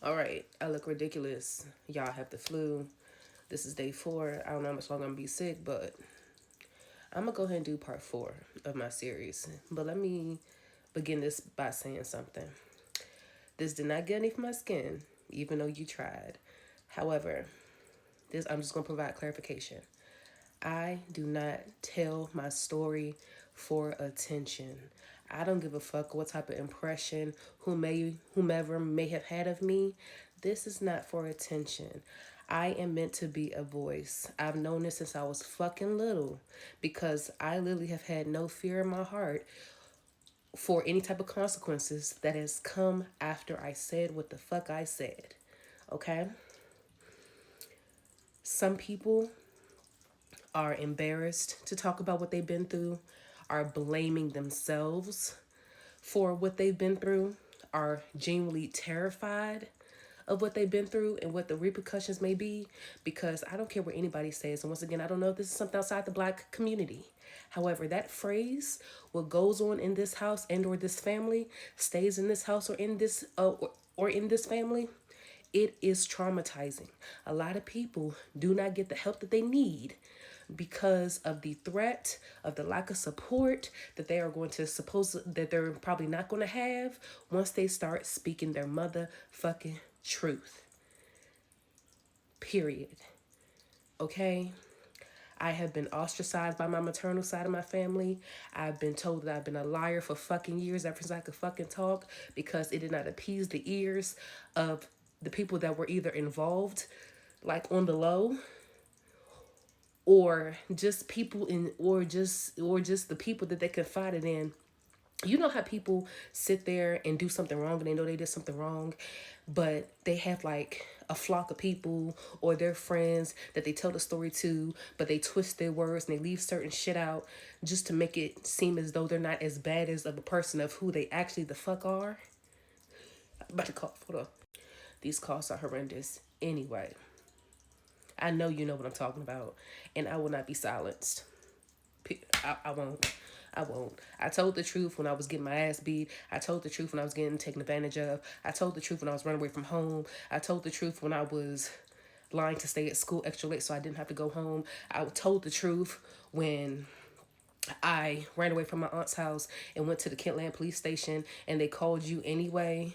All right, I look ridiculous. Y'all have the flu. This is day 4. I don't know how much longer I'm gonna be sick, but I'm gonna go ahead and do part 4 of my series. But let me begin this by saying something. This did not get underneath my skin, even though you tried. However, this I'm just gonna provide clarification. I do not tell my story for attention. I don't give a fuck what type of impression whomever may have had of me. This is not for attention. I am meant to be a voice. I've known this since I was fucking little because I literally have had no fear in my heart for any type of consequences that has come after I said what the fuck I said. Okay? Some people are embarrassed to talk about what they've been through, are blaming themselves for what they've been through, are genuinely terrified of what they've been through and what the repercussions may be, because I don't care what anybody says. And once again, I don't know if this is something outside the black community. However, that phrase, what goes on in this house and or this family stays in this house or in this family, it is traumatizing. A lot of people do not get the help that they need because of the threat of the lack of support that they are going to suppose that they're probably not going to have once they start speaking their motherfucking truth. Period. Okay? I have been ostracized by my maternal side of my family. I've been told that I've been a liar for fucking years ever since I could fucking talk because it did not appease the ears of the people that were either involved, like on the low, or just people in or just the people that they confided in. You know how people sit there and do something wrong and they know they did something wrong, but they have like a flock of people or their friends that they tell the story to, but they twist their words and they leave certain shit out just to make it seem as though they're not as bad as of a person of who they actually the fuck are. I'm about to cough. Hold on. These coughs are horrendous. Anyway, I know you know what I'm talking about, and I will not be silenced. I won't. I won't. I told the truth when I was getting my ass beat. I told the truth when I was getting taken advantage of. I told the truth when I was running away from home. I told the truth when I was lying to stay at school extra late so I didn't have to go home. I told the truth when I ran away from my aunt's house and went to the Kentland police station and they called you anyway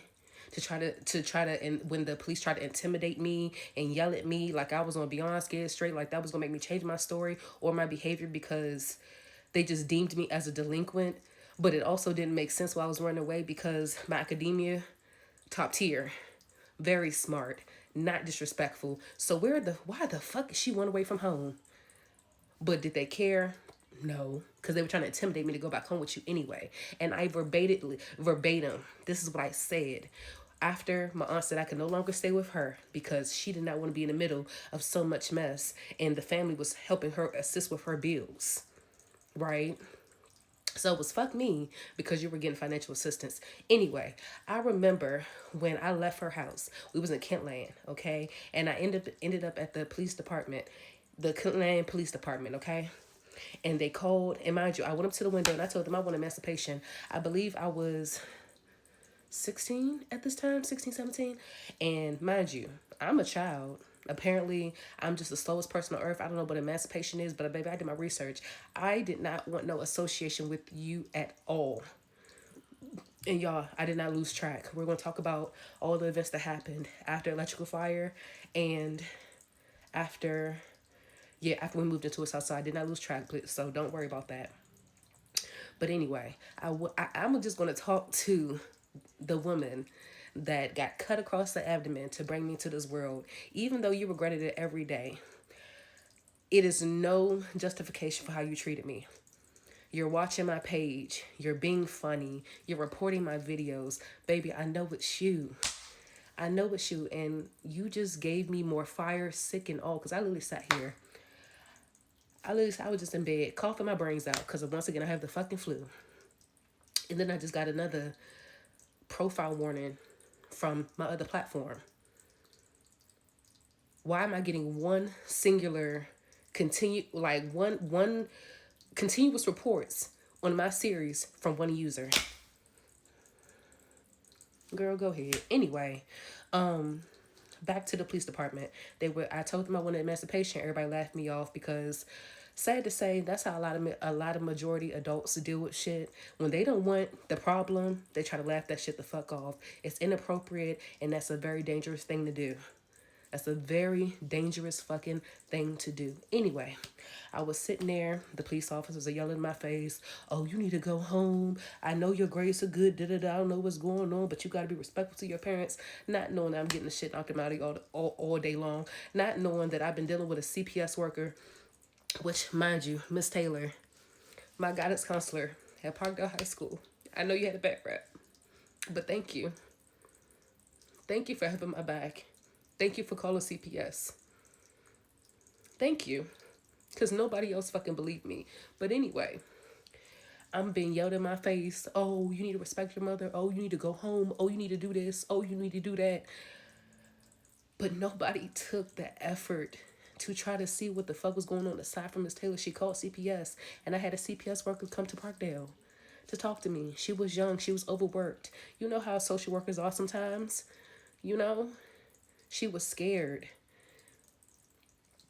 to and when the police tried to intimidate me and yell at me like I was gonna be on scared straight, like that was gonna make me change my story or my behavior because they just deemed me as a delinquent. But it also didn't make sense while I was running away because my academia, top tier, very smart, not disrespectful. So why the fuck did she run away from home? But did they care? No, because they were trying to intimidate me to go back home with you anyway. And I verbatim, this is what I said. After my aunt said I could no longer stay with her because she did not want to be in the middle of so much mess, and the family was helping her assist with her bills, right? So it was fuck me because you were getting financial assistance. Anyway, I remember when I left her house, we was in Kentland, okay? And I ended up at the police department, the Kentland Police Department, okay? And they called, and mind you, I went up to the window and I told them I want emancipation. I believe I was 16 at this time, 16, 17. And mind you, I'm a child. Apparently, I'm just the slowest person on earth. I don't know what emancipation is, but baby, I did my research. I did not want no association with you at all. And y'all, I did not lose track. We're going to talk about all the events that happened after electrical fire and after, yeah, after we moved into a south side. I did not lose track, so don't worry about that. But anyway, I'm just going to talk to the woman that got cut across the abdomen to bring me to this world, even though you regretted it every day. It is no justification for how you treated me. You're watching my page. You're being funny. You're reporting my videos. Baby, I know it's you. I know it's you. And you just gave me more fire, sick and all. Because I literally sat here. I was just in bed, coughing my brains out. Because once again, I have the fucking flu. And then I just got another profile warning from my other platform. Why am I getting one singular one continuous reports on my series from one user? Girl, go ahead. Anyway, back to the police department. I told them I wanted emancipation. Everybody laughed me off because, sad to say, that's how a lot of majority adults deal with shit. When they don't want the problem, they try to laugh that shit the fuck off. It's inappropriate, and that's a very dangerous thing to do. That's a very dangerous fucking thing to do. Anyway, I was sitting there. The police officers are yelling in my face. Oh, you need to go home. I know your grades are good. Da da da. I don't know what's going on, but you got to be respectful to your parents. Not knowing that I'm getting the shit knocked out of you all day long. Not knowing that I've been dealing with a CPS worker, which, mind you, Miss Taylor, my guidance counselor at Parkdale High School. I know you had a back rap, but thank you. Thank you for having my back. Thank you for calling CPS. Thank you. Because nobody else fucking believed me. But anyway, I'm being yelled in my face. Oh, you need to respect your mother. Oh, you need to go home. Oh, you need to do this. Oh, you need to do that. But nobody took the effort to try to see what the fuck was going on aside from Miss Taylor. She called CPS. And I had a CPS worker come to Parkdale to talk to me. She was young. She was overworked. You know how social workers are sometimes? You know? She was scared.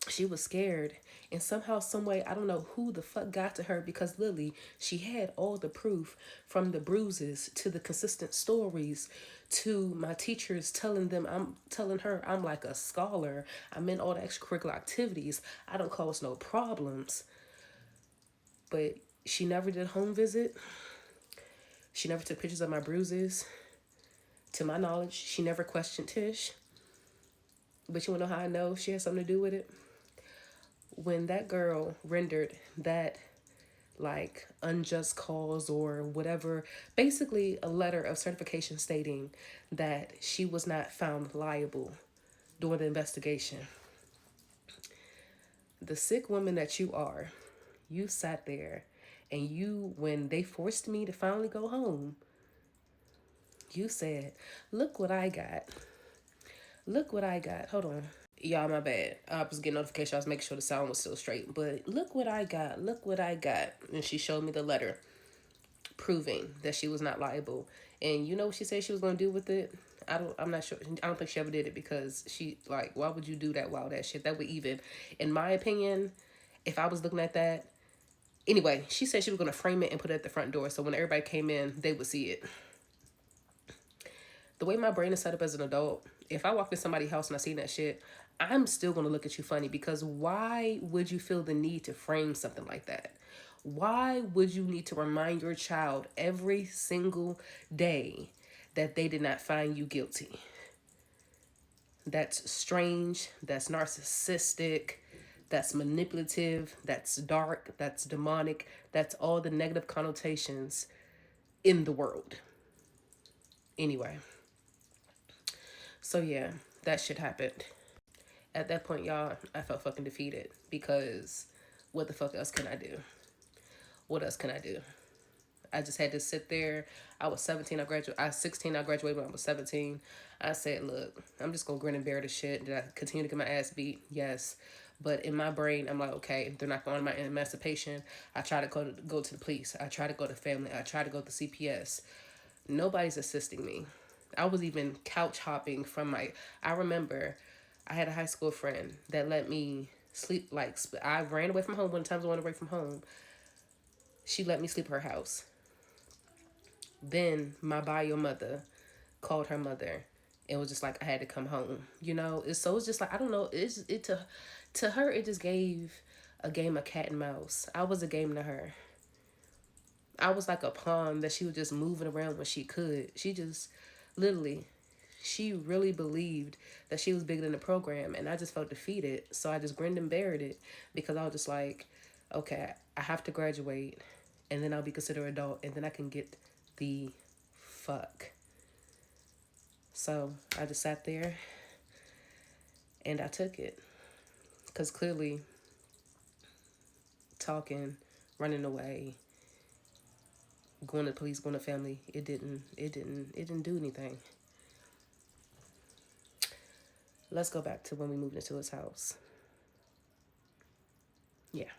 She was scared. And somehow, some way, I don't know who the fuck got to her, because Lily, she had all the proof, from the bruises to the consistent stories to my teachers telling her I'm like a scholar. I'm in all the extracurricular activities. I don't cause no problems. But she never did a home visit. She never took pictures of my bruises. To my knowledge, she never questioned Tish. But you wanna know how I know she had something to do with it? When that girl rendered that, like, unjust cause or whatever, basically a letter of certification stating that she was not found liable during the investigation. The sick woman that you are, you sat there and when they forced me to finally go home, you said, look what I got. Look what I got. Hold on. Y'all, my bad. I was getting notification. I was making sure the sound was still straight. But look what I got. Look what I got. And she showed me the letter proving that she was not liable. And you know what she said she was going to do with it? I'm not sure. I don't think she ever did it, because she, like, why would you do that? Wow, that shit. That would even, in my opinion, if I was looking at that. Anyway, she said she was going to frame it and put it at the front door. So when everybody came in, they would see it. The way my brain is set up as an adult, if I walk in somebody's house and I see that shit, I'm still going to look at you funny, because why would you feel the need to frame something like that? Why would you need to remind your child every single day that they did not find you guilty? That's strange. That's narcissistic. That's manipulative. That's dark. That's demonic. That's all the negative connotations in the world. Anyway. So yeah, that shit happened. At that point, y'all, I felt fucking defeated, because what the fuck else can I do? What else can I do? I just had to sit there. I was 17. I was 16. I graduated when I was 17. I said, look, I'm just going to grin and bear the shit. Did I continue to get my ass beat? Yes. But in my brain, I'm like, okay, they're not going to my emancipation. I try to go to the police. I try to go to family. I try to go to CPS. Nobody's assisting me. I was even couch hopping I remember I had a high school friend that let me sleep, like, I ran away from home. One time I went away from home. She let me sleep at her house. Then my bio mother called her mother and was just like, I had to come home. You know, it's just like, I don't know. To her, it just gave a game of cat and mouse. I was a game to her. I was like a pawn that she was just moving around when she could. She just, literally, she really believed that she was bigger than the program, and I just felt defeated. So I just grinned and bared it, because I was just like, okay, I have to graduate, and then I'll be considered adult, and then I can get the fuck. So I just sat there and I took it, because clearly talking, running away, going to police, going to family, it didn't do anything. Let's go back to when we moved into his house. Yeah.